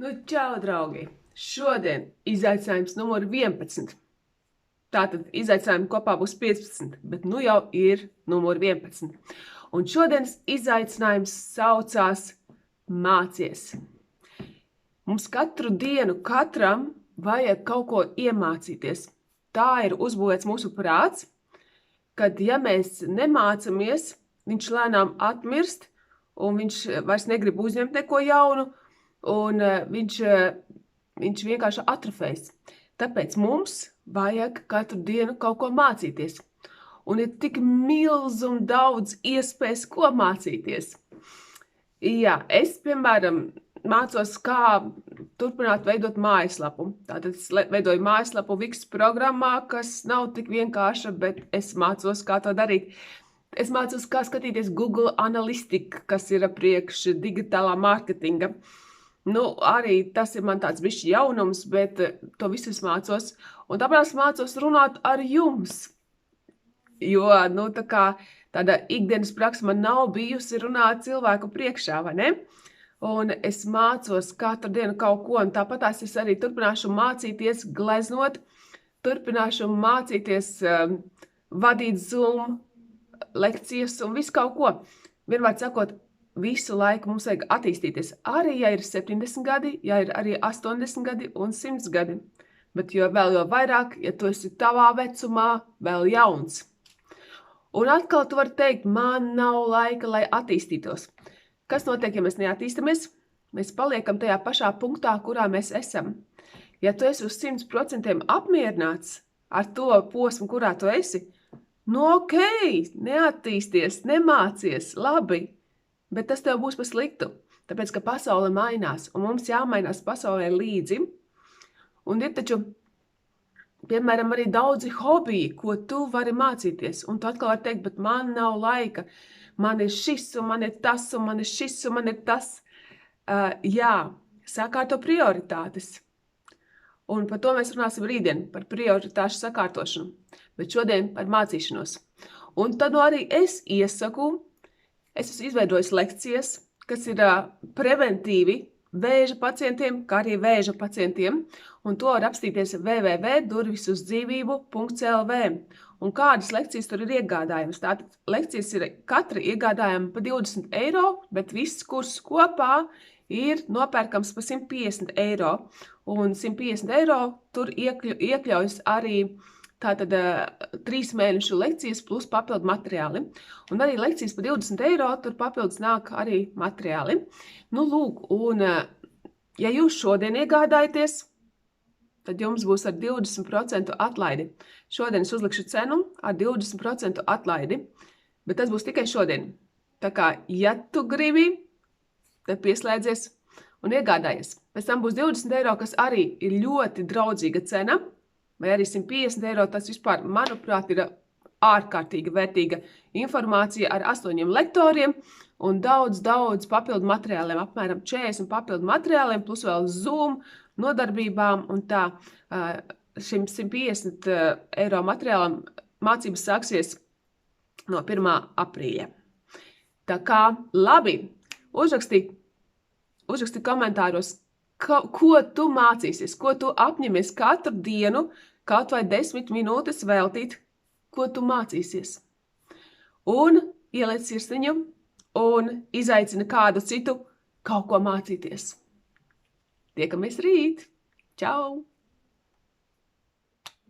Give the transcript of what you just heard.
Čau, draugi! Šodien izaicinājums numur 11. Tātad izaicinājumi kopā būs 15, bet nu jau ir numur 11. Un šodienas izaicinājums saucās mācies. Mums katru dienu katram vajag kaut ko iemācīties. Tā ir uzbūvēts mūsu prāts, kad ja mēs nemācamies, viņš lēnām atmirst, un viņš vairs negrib uzņemt neko jaunu, un viņš vienkārši atrofējas. Tāpēc mums vajag katru dienu kaut ko mācīties. Un ir tik milz un daudz iespējas, ko mācīties. Jā, es, piemēram, mācos, kā turpināt veidot mājaslapu. Tātad es veidoju mājaslapu Wix programmā, kas nav tik vienkārša, bet es mācos, kā to darīt. Es mācos, kā skatīties Google Analytics, kas ir priekš digitālā mārketinga. Arī tas ir man tāds bišķi jaunums, bet to visu es mācos. Un tāpēc es mācos runāt ar jums. Jo, tāda ikdienas praksa man nav bijusi runāt cilvēku priekšā, vai ne? Un es mācos katru dienu kaut ko, un tāpat es arī turpināšu mācīties gleznot, turpināšu mācīties vadīt Zoom lekcijas un visu kaut ko. Vienmēr sakot, visu laiku mums vajag attīstīties. Arī, ja ir 70 gadi, ja ir arī 80 gadi un 100 gadi. Bet jo vairāk, ja tu esi tavā vecumā, vēl jauns. Un atkal tu vari teikt, man nav laika, lai attīstītos. Kas notiek, ja mēs neattīstamies? Mēs paliekam tajā pašā punktā, kurā mēs esam. Ja tu esi uz 100% apmierināts ar to posmu, kurā tu esi, ok, neattīsties, nemācies, labi. Bet tas tev būs par sliktu, tāpēc, ka pasaule mainās, un mums jāmainās pasaulē līdzi. Un ir taču, piemēram, arī daudzi hobiji, ko tu vari mācīties. Un tu atkal vari teikt, bet man nav laika. Man ir šis, un man ir tas, un man ir šis, un man ir tas. Jā, sakārto prioritātes. Un par to mēs runāsim rītdien, par prioritāšu sakārtošanu. Bet šodien par mācīšanos. Un tad arī es iesaku, es esmu izveidojis lekcijas, kas ir preventīvi vēža pacientiem, kā arī vēža pacientiem, un to var apstīties www.durvisuzdzīvību.lv. Un kādas lekcijas tur ir iegādājamas? Tātad lekcijas ir katra iegādājama pa 20 eiro, bet viss kurs kopā ir nopērkams par 150 eiro. Un 150 eiro tur iekļaujas arī tātad 3 mēnešu lekcijas plus papildu materiāli. Un arī lekcijas par 20 eiro, tur papildus nāk arī materiāli. Lūk, un ja jūs šodien iegādājaties, tad jums būs ar 20% atlaidi. Šodien es uzlikšu cenu ar 20% atlaidi, bet tas būs tikai šodien. Tā kā, ja tu gribi, tad pieslēdzies un iegādājies. Pēc tam būs 20 eiro, kas arī ir ļoti draudzīga cena, vai arī 150 eiro, tas vispār, manuprāt, ir ārkārtīgi vērtīga informācija ar 8 lektoriem un daudz papildu materiāliem, apmēram 40 papildu materiāliem, plus vēl Zoom nodarbībām un tā. Šim 150 eiro materiālam mācības sāksies no 1. aprīļa. Tā kā, labi, uzraksti komentāros, ko tu mācīsies, ko tu apņemies katru dienu, kaut vai 10 minūtes veltīt, ko tu mācīsies. Un ieliec sirsniņu un izaicina kādu citu kaut ko mācīties. Tiekamies rīt! Čau!